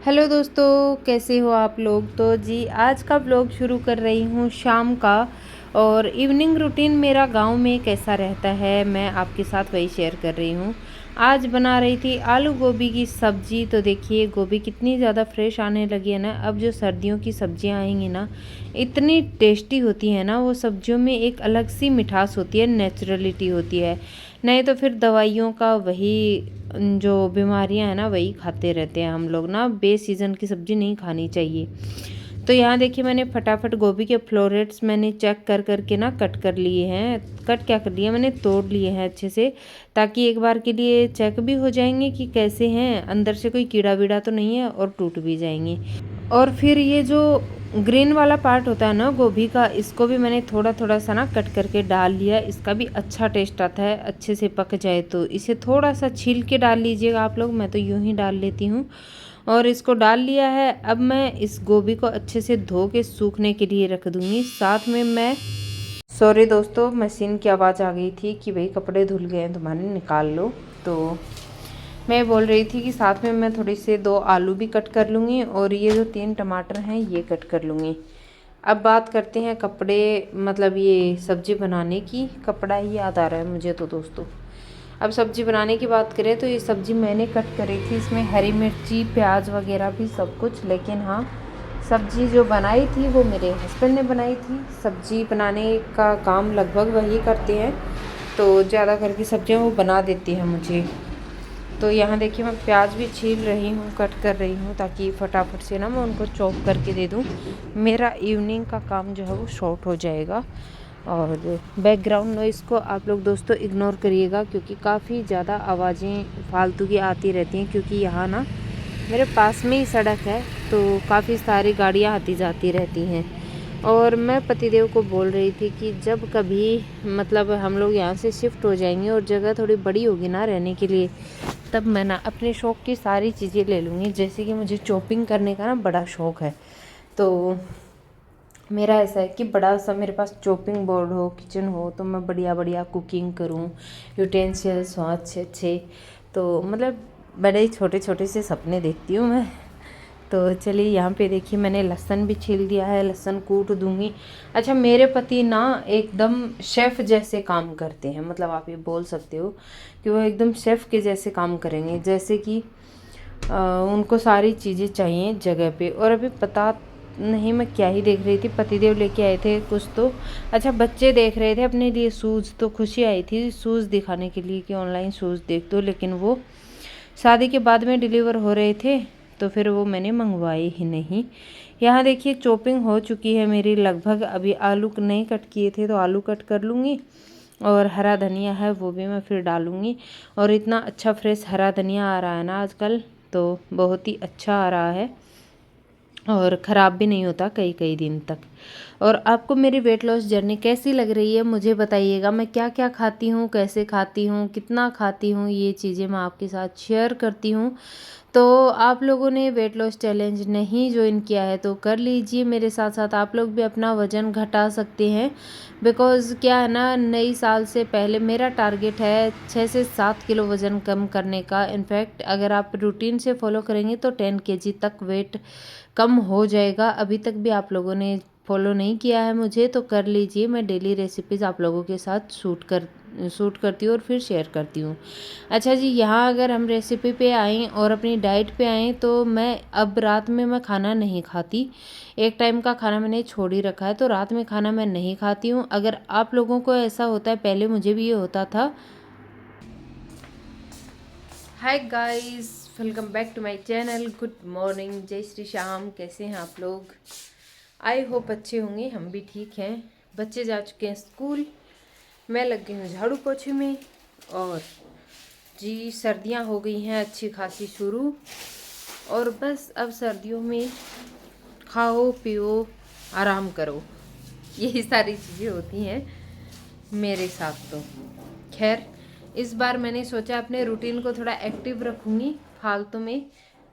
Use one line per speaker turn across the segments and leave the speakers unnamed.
Hello दोस्तों, कैसे हो आप लोग। तो जी आज का ब्लॉग शुरू कर रही हूँ शाम का। और इवनिंग रूटीन मेरा गांव में कैसा रहता है मैं आपके साथ वही शेयर कर रही हूँ। आज बना रही थी आलू गोभी की सब्जी। तो देखिए गोभी कितनी ज़्यादा फ्रेश आने लगी है ना। अब जो सर्दियों की सब्जियाँ आएंगी ना, इतनी टेस्टी होती है ना वो सब्जियों में। एक अलग सी मिठास होती है, नेचुरलिटी होती है। नहीं तो फिर दवाइयों का वही जो बीमारियां हैं ना वही खाते रहते हैं हम लोग ना। बेसीज़न की सब्ज़ी नहीं खानी चाहिए। तो यहाँ देखिए मैंने फटाफट गोभी के फ्लोरेट्स मैंने चेक कर करके ना कट कर लिए हैं। कट क्या कर लिया, मैंने तोड़ लिए हैं अच्छे से, ताकि एक बार के लिए चेक भी हो जाएंगे कि कैसे हैं, अंदर से कोई कीड़ा वीड़ा तो नहीं है, और टूट भी जाएंगे। और फिर ये जो ग्रीन वाला पार्ट होता है ना गोभी का, इसको भी मैंने थोड़ा थोड़ा सा ना कट करके डाल लिया। इसका भी अच्छा टेस्ट आता है, अच्छे से पक जाए तो। इसे थोड़ा सा छील के डाल लीजिएगा आप लोग, मैं तो यूं ही डाल लेती हूँ। और इसको डाल लिया है। अब मैं इस गोभी को अच्छे से धो के सूखने के लिए रख दूँगी। साथ में मैं, सॉरी दोस्तों, मशीन की आवाज़ आ गई थी कि भाई कपड़े धुल गए हैं तुम्हारे, निकाल लो। तो मैं बोल रही थी कि साथ में मैं थोड़ी से 2 आलू भी कट कर लूँगी, और ये जो 3 टमाटर हैं ये कट कर लूँगी। अब बात करते हैं कपड़े, मतलब ये सब्ज़ी बनाने की। कपड़ा ही याद आ रहा है मुझे तो दोस्तों। अब सब्ज़ी बनाने की बात करें तो ये सब्ज़ी मैंने कट करी थी, इसमें हरी मिर्ची प्याज वगैरह भी सब कुछ। लेकिन हाँ, सब्ज़ी जो बनाई थी वो मेरे हस्बैंड ने बनाई थी। सब्ज़ी बनाने का काम लगभग वही करते हैं, तो ज़्यादा करके सब्ज़ियाँ वो बना देती हैं मुझे। तो यहाँ देखिए मैं प्याज भी छील रही हूँ, कट कर रही हूँ, ताकि फटाफट से ना मैं उनको चॉप करके दे दूँ। मेरा इवनिंग का काम जो है वो शॉर्ट हो जाएगा। और बैकग्राउंड नॉइज़ को आप लोग दोस्तों इग्नोर करिएगा, क्योंकि काफ़ी ज़्यादा आवाज़ें फालतू की आती रहती हैं। क्योंकि यहाँ ना मेरे पास में ही सड़क है, तो काफ़ी सारी गाड़ियाँ आती जाती रहती हैं। और मैं पतिदेव को बोल रही थी कि जब कभी मतलब हम लोग यहाँ से शिफ्ट हो जाएंगे और जगह थोड़ी बड़ी होगी ना रहने के लिए, तब मैं ना अपने शौक़ की सारी चीज़ें ले लूँगी। जैसे कि मुझे चॉपिंग करने का ना बड़ा शौक़ है। तो मेरा ऐसा है कि बड़ा सा मेरे पास चॉपिंग बोर्ड हो, किचन हो, तो मैं बढ़िया बढ़िया कुकिंग करूँ, यूटेंसिल्स हों अच्छे अच्छे। तो मतलब बड़े ही छोटे छोटे से सपने देखती हूँ मैं। तो चलिए यहाँ पे देखिए मैंने लहसुन भी छील दिया है, लहसुन कूट दूँगी। अच्छा, मेरे पति ना एकदम शेफ़ जैसे काम करते हैं, मतलब आप ये बोल सकते हो कि वो एकदम शेफ़ के जैसे काम करेंगे। जैसे कि उनको सारी चीज़ें चाहिए जगह पे। और अभी पता नहीं मैं क्या ही देख रही थी, पतिदेव लेके आए थे कुछ तो। अच्छा, बच्चे देख रहे थे अपने लिए शूज़, तो खुशी आई थी शूज़ दिखाने के लिए कि ऑनलाइन शूज़ देख दो। लेकिन वो शादी के बाद में डिलीवर हो रहे थे, तो फिर वो मैंने मंगवाए ही नहीं। यहाँ देखिए चॉपिंग हो चुकी है मेरी लगभग। अभी आलू नहीं कट किए थे तो आलू कट कर लूँगी, और हरा धनिया है वो भी मैं फिर डालूँगी। और इतना अच्छा फ्रेश हरा धनिया आ रहा है ना आजकल, तो बहुत ही अच्छा आ रहा है, और ख़राब भी नहीं होता कई कई दिन तक। और आपको मेरी वेट लॉस जर्नी कैसी लग रही है मुझे बताइएगा। मैं क्या क्या खाती हूँ, कैसे खाती हूँ, कितना खाती हूँ, ये चीज़ें मैं आपके साथ शेयर करती हूँ। तो आप लोगों ने वेट लॉस चैलेंज नहीं ज्वाइन किया है तो कर लीजिए मेरे साथ साथ। आप लोग भी अपना वज़न घटा सकते हैं। बिकॉज़ क्या है ना, नई साल से पहले मेरा टारगेट है 6 से 7 किलो वज़न कम करने का। इनफैक्ट अगर आप रूटीन से फॉलो करेंगे तो 10 केजी तक वेट कम हो जाएगा। अभी तक भी आप लोगों ने फॉलो नहीं किया है मुझे तो कर लीजिए। मैं डेली रेसिपीज़ आप लोगों के साथ शूट करती हूँ और फिर शेयर करती हूँ। अच्छा जी, यहाँ अगर हम रेसिपी पे आएँ और अपनी डाइट पे आएँ, तो मैं अब रात में मैं खाना नहीं खाती। एक टाइम का खाना मैंने छोड़ ही रखा है, तो रात में खाना मैं नहीं खाती हूँ। अगर आप लोगों को ऐसा होता है, पहले मुझे भी ये होता था। Hi guys, welcome back to my channel. Good morning, जय श्री श्याम। कैसे हैं आप लोग? आई होप अच्छे होंगे, हम भी ठीक हैं। बच्चे जा चुके हैं स्कूल, मैं लग गई हूँ झाड़ू पोछे में। और जी सर्दियाँ हो गई हैं अच्छी खासी शुरू, और बस अब सर्दियों में खाओ पियो आराम करो, यही सारी चीज़ें होती हैं मेरे साथ। तो खैर, इस बार मैंने सोचा अपने रूटीन को थोड़ा एक्टिव रखूँगी, फालतू में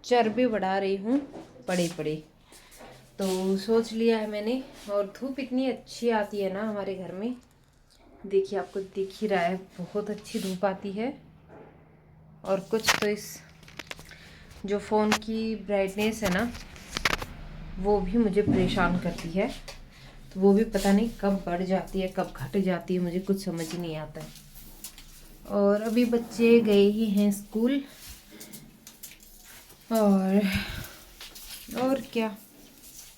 चर्बी बढ़ा रही हूँ पड़े पड़े, तो सोच लिया है मैंने। और धूप इतनी अच्छी आती है ना हमारे घर में, देखिए आपको दिख ही रहा है, बहुत अच्छी धूप आती है। और कुछ तो इस जो फ़ोन की ब्राइटनेस है ना वो भी मुझे परेशान करती है, तो वो भी पता नहीं कब बढ़ जाती है कब घट जाती है, मुझे कुछ समझ ही नहीं आता है। और अभी बच्चे गए ही हैं स्कूल, और क्या,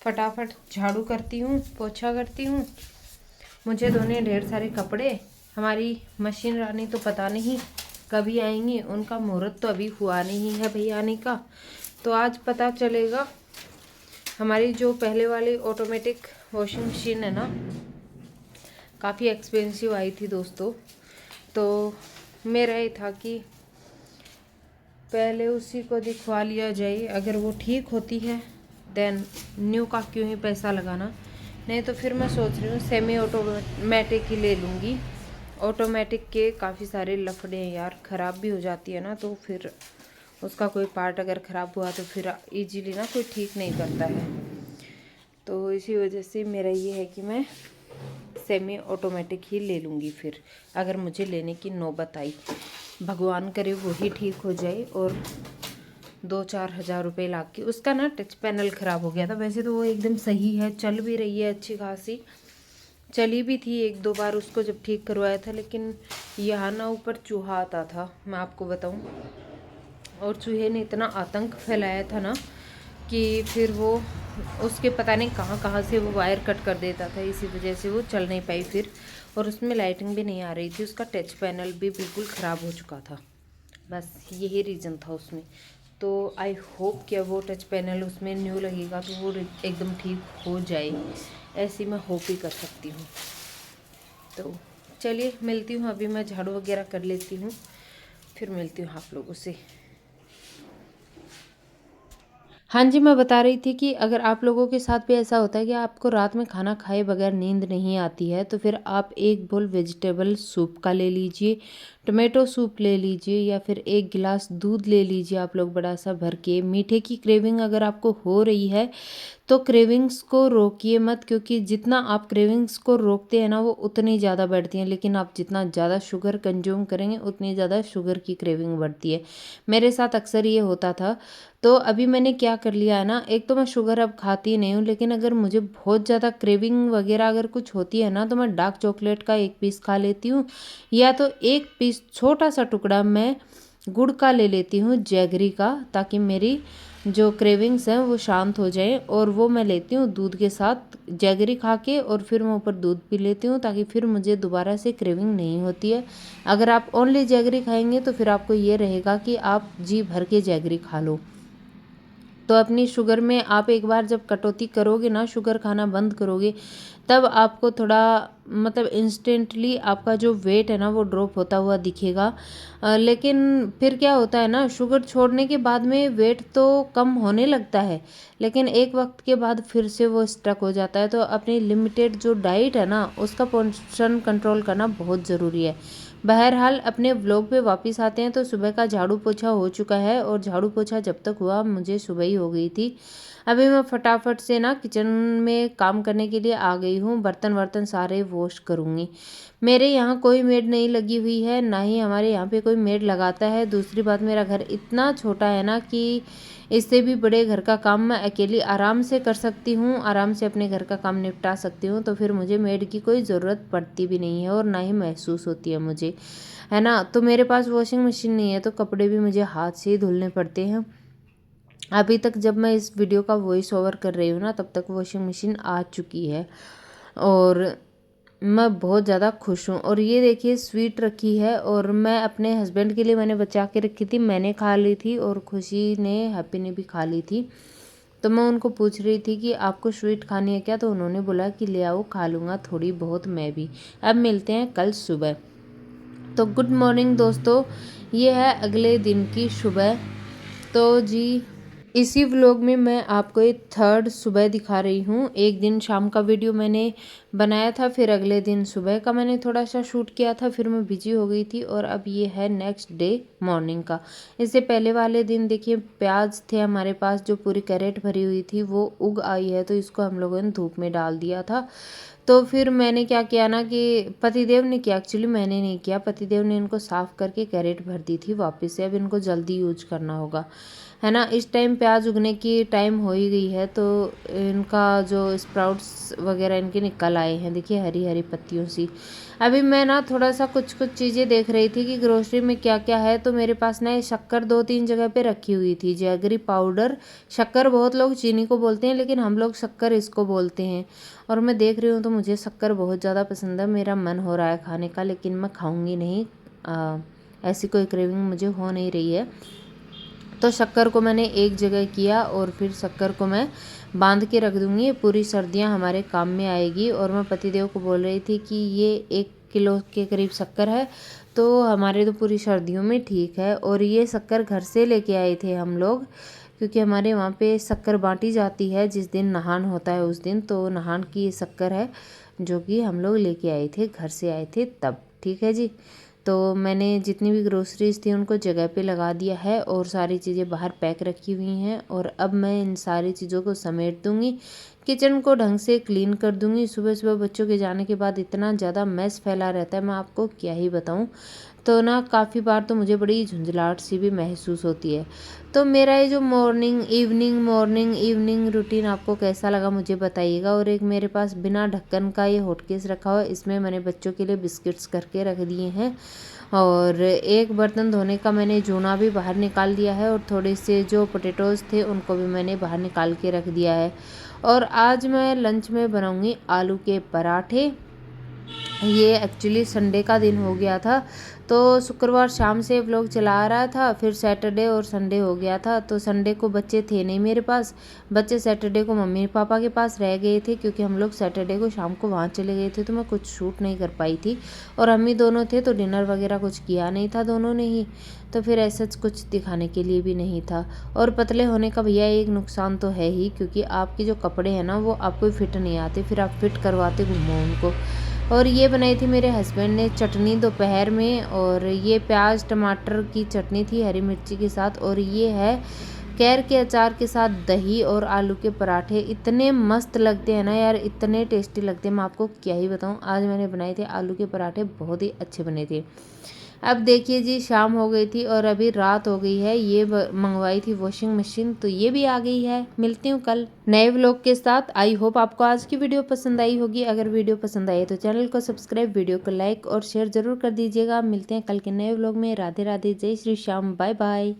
फटाफट झाड़ू करती हूँ, पोछा करती हूँ। मुझे धोने ढेर सारे कपड़े। हमारी मशीन रानी तो पता नहीं कभी आएंगी, उनका मुहूर्त तो अभी हुआ नहीं है भैया आने का, तो आज पता चलेगा। हमारी जो पहले वाली ऑटोमेटिक वॉशिंग मशीन है ना, काफ़ी एक्सपेंसिव आई थी दोस्तों, तो मेरा ये था कि पहले उसी को दिखवा लिया जाए। अगर वो ठीक होती है देन न्यू का क्यों ही पैसा लगाना, नहीं तो फिर मैं सोच रही हूँ सेमी ऑटोमेटिक ही ले लूँगी। ऑटोमेटिक के काफ़ी सारे लफड़े हैं यार, ख़राब भी हो जाती है ना, तो फिर उसका कोई पार्ट अगर ख़राब हुआ तो फिर इजीली ना कोई ठीक नहीं करता है। तो इसी वजह से मेरा ये है कि मैं सेमी ऑटोमेटिक ही ले लूँगी फिर, अगर मुझे लेने की नौबत आई। भगवान करे वो ही ठीक हो जाए। और 2-4 हज़ार रुपये ला के, उसका ना टच पैनल ख़राब हो गया था, वैसे तो वो एकदम सही है, चल भी रही है अच्छी खासी, चली भी थी 1-2 बार उसको जब ठीक करवाया था, लेकिन यहाँ ना ऊपर चूहा आता था, मैं आपको बताऊँ। और चूहे ने इतना आतंक फैलाया था ना कि फिर वो उसके पता नहीं कहाँ कहाँ से वो वायर कट कर देता था, इसी वजह से वो चल नहीं पाई फिर। और उसमें लाइटिंग भी नहीं आ रही थी, उसका टच पैनल भी बिल्कुल ख़राब हो चुका था, बस यही रीज़न था उसमें। तो आई होप कि वो टच पैनल उसमें न्यू लगेगा तो वो एकदम ठीक हो जाए, ऐसी मैं होप ही कर सकती हूँ। तो चलिए मिलती हूँ, अभी मैं झाड़ू वगैरह कर लेती हूँ, फिर मिलती हूँ आप लोगों से। हाँ जी, मैं बता रही थी कि अगर आप लोगों के साथ भी ऐसा होता है कि आपको रात में खाना खाए बगैर नींद नहीं आती है, तो फिर आप एक बोल वेजिटेबल सूप का ले लीजिए, टोमेटो सूप ले लीजिए, या फिर एक गिलास दूध ले लीजिए आप लोग बड़ा सा भर के। मीठे की क्रेविंग अगर आपको हो रही है तो क्रेविंग्स को रोकिए मत, क्योंकि जितना आप क्रेविंग्स को रोकते हैं ना वो उतनी ज़्यादा बढ़ती हैं, लेकिन आप जितना ज़्यादा शुगर कंज्यूम करेंगे उतनी ज़्यादा शुगर की क्रेविंग बढ़ती है। मेरे साथ अक्सर ये होता था। तो अभी मैंने क्या कर लिया है ना, एक तो मैं शुगर अब खाती नहीं हूँ, लेकिन अगर मुझे बहुत ज़्यादा क्रेविंग वगैरह अगर कुछ होती है ना, तो मैं डार्क चॉकलेट का एक पीस खा लेती हूँ, या तो एक पीस छोटा सा टुकड़ा मैं गुड़ का ले लेती हूँ, जैगरी का, ताकि मेरी जो क्रेविंग्स हैं वो शांत हो जाए। और वो मैं लेती हूँ दूध के साथ, जैगरी खा के, और फिर मैं ऊपर दूध पी लेती हूँ, ताकि फिर मुझे दोबारा से क्रेविंग नहीं होती है। अगर आप ओनली जैगरी खाएंगे तो फिर आपको ये रहेगा कि आप जी भर के जैगरी खा लो। तो अपनी शुगर में आप एक बार जब कटौती करोगे ना, शुगर खाना बंद करोगे, तब आपको थोड़ा मतलब इंस्टेंटली आपका जो वेट है ना वो ड्रॉप होता हुआ दिखेगा। लेकिन फिर क्या होता है ना, शुगर छोड़ने के बाद में वेट तो कम होने लगता है, लेकिन एक वक्त के बाद फिर से वो स्टक हो जाता है। तो अपनी लिमिटेड जो डाइट है ना उसका पोर्शन कंट्रोल करना बहुत ज़रूरी है। बहरहाल अपने व्लॉग पे वापस आते हैं। तो सुबह का झाड़ू पोछा हो चुका है, और झाड़ू पोछा जब तक हुआ मुझे सुबह ही हो गई थी। अभी मैं फटाफट से ना किचन में काम करने के लिए आ गई हूँ, बर्तन वर्तन सारे वॉश करूँगी। मेरे यहाँ कोई मेड नहीं लगी हुई है, ना ही हमारे यहाँ पे कोई मेड लगाता है। दूसरी बात, मेरा घर इतना छोटा है ना कि इससे भी बड़े घर का काम मैं अकेली आराम से कर सकती हूँ, आराम से अपने घर का काम निपटा सकती हूँ। तो फिर मुझे मेड की कोई ज़रूरत पड़ती भी नहीं है, और ना ही महसूस होती है मुझे, है ना। तो मेरे पास वॉशिंग मशीन नहीं है, तो कपड़े भी मुझे हाथ से ही धुलने पड़ते हैं। अभी तक जब मैं इस वीडियो का वॉइस ओवर कर रही हूँ ना, तब तक वॉशिंग मशीन आ चुकी है, और मैं बहुत ज़्यादा खुश हूँ। और ये देखिए स्वीट रखी है, और मैं अपने हस्बैंड के लिए मैंने बचा के रखी थी, मैंने खा ली थी, और खुशी ने, हैप्पी ने भी खा ली थी। तो मैं उनको पूछ रही थी कि आपको स्वीट खानी है क्या, तो उन्होंने बोला कि ले आओ, खा लूँगा थोड़ी बहुत मैं भी। अब मिलते हैं कल सुबह। तो गुड मॉर्निंग दोस्तों, ये है अगले दिन की सुबह। तो जी इसी व्लॉग में मैं आपको एक थर्ड सुबह दिखा रही हूँ। एक दिन शाम का वीडियो मैंने बनाया था, फिर अगले दिन सुबह का मैंने थोड़ा सा शूट किया था, फिर मैं बिजी हो गई थी, और अब ये है नेक्स्ट डे मॉर्निंग का। इससे पहले वाले दिन देखिए प्याज थे हमारे पास, जो पूरी कैरेट भरी हुई थी, वो उग आई है, तो इसको हम लोगों ने धूप में डाल दिया था। तो फिर मैंने क्या किया ना कि पतिदेव ने किया, एक्चुअली मैंने नहीं किया, पतिदेव ने इनको साफ़ करके कैरेट भर दी थी वापस से। अब इनको जल्दी यूज करना होगा। है ना। इस टाइम प्याज उगने की टाइम हो ही गई है, तो इनका जो स्प्राउट्स वगैरह इनके निकल आए हैं, देखिए हरी हरी पत्तियों सी। अभी मैं ना थोड़ा सा कुछ कुछ चीज़ें देख रही थी कि ग्रोसरी में क्या क्या है, तो मेरे पास ना ये शक्कर 2-3 जगह पे रखी हुई थी, जैगरी पाउडर। शक्कर बहुत लोग चीनी को बोलते हैं, लेकिन हम लोग शक्कर इसको बोलते हैं। और मैं देख रही हूँ तो मुझे शक्कर बहुत ज़्यादा पसंद है, मेरा मन हो रहा है खाने का, लेकिन मैं खाऊंगी नहीं। ऐसी कोई क्रेविंग मुझे हो नहीं रही है। तो शक्कर को मैंने एक जगह किया और फिर शक्कर को मैं बांध के रख दूंगी, पूरी सर्दियां हमारे काम में आएगी। और मैं पतिदेव को बोल रही थी कि ये 1 किलो के करीब शक्कर है, तो हमारे तो पूरी सर्दियों में ठीक है। और ये शक्कर घर से लेके आए थे हम लोग, क्योंकि हमारे वहाँ पे शक्कर बांटी जाती है जिस दिन नहान होता है उस दिन, तो नहान की ये शक्कर है जो कि हम लोग लेके आए थे, घर से आए थे तब। ठीक है जी। तो मैंने जितनी भी ग्रोसरीज थी उनको जगह पे लगा दिया है और सारी चीज़ें बाहर पैक रखी हुई हैं। और अब मैं इन सारी चीज़ों को समेट दूंगी, किचन को ढंग से क्लीन कर दूंगी। सुबह सुबह बच्चों के जाने के बाद इतना ज़्यादा मैस फैला रहता है, मैं आपको क्या ही बताऊं। तो ना काफ़ी बार तो मुझे बड़ी झुंझलाहट सी भी महसूस होती है। तो मेरा ये जो मॉर्निंग इवनिंग रूटीन आपको कैसा लगा मुझे बताइएगा। और एक मेरे पास बिना ढक्कन का ये हॉटकेस रखा हुआ है, इसमें मैंने बच्चों के लिए बिस्किट्स करके रख दिए हैं। और एक बर्तन धोने का मैंने जूना भी बाहर निकाल दिया है, और थोड़े से जो पोटैटोज़ थे उनको भी मैंने बाहर निकाल के रख दिया है। और आज मैं लंच में बनाऊंगी आलू के पराठे। ये एक्चुअली संडे का दिन हो गया था, तो शुक्रवार शाम से व्लॉग चला रहा था, फिर सैटरडे और संडे हो गया था। तो संडे को बच्चे थे नहीं मेरे पास, बच्चे सैटरडे को मम्मी पापा के पास रह गए थे, क्योंकि हम लोग सैटरडे को शाम को वहाँ चले गए थे, तो मैं कुछ शूट नहीं कर पाई थी। और हम ही दोनों थे, तो डिनर वगैरह कुछ किया नहीं था दोनों ने ही, तो फिर ऐसा कुछ दिखाने के लिए भी नहीं था। और पतले होने का भैया एक नुकसान तो है ही, क्योंकि आपके जो कपड़े हैं ना वो आपको फिट नहीं आते, फिर आप फिट करवाते घूमो उनको। और ये बनाई थी मेरे हस्बैंड ने चटनी दोपहर में, और ये प्याज टमाटर की चटनी थी हरी मिर्ची के साथ। और ये है कैर के अचार के साथ दही और आलू के पराठे। इतने मस्त लगते हैं ना यार, इतने टेस्टी लगते हैं, मैं आपको क्या ही बताऊं। आज मैंने बनाए थे आलू के पराठे, बहुत ही अच्छे बने थे। अब देखिए जी, शाम हो गई थी और अभी रात हो गई है। ये मंगवाई थी वॉशिंग मशीन, तो ये भी आ गई है। मिलती हूँ कल नए व्लॉग के साथ। आई होप आपको आज की वीडियो पसंद आई होगी। अगर वीडियो पसंद आई तो चैनल को सब्सक्राइब, वीडियो को लाइक और शेयर जरूर कर दीजिएगा। मिलते हैं कल के नए व्लॉग में। राधे राधे, जय श्री श्याम, बाय बाय।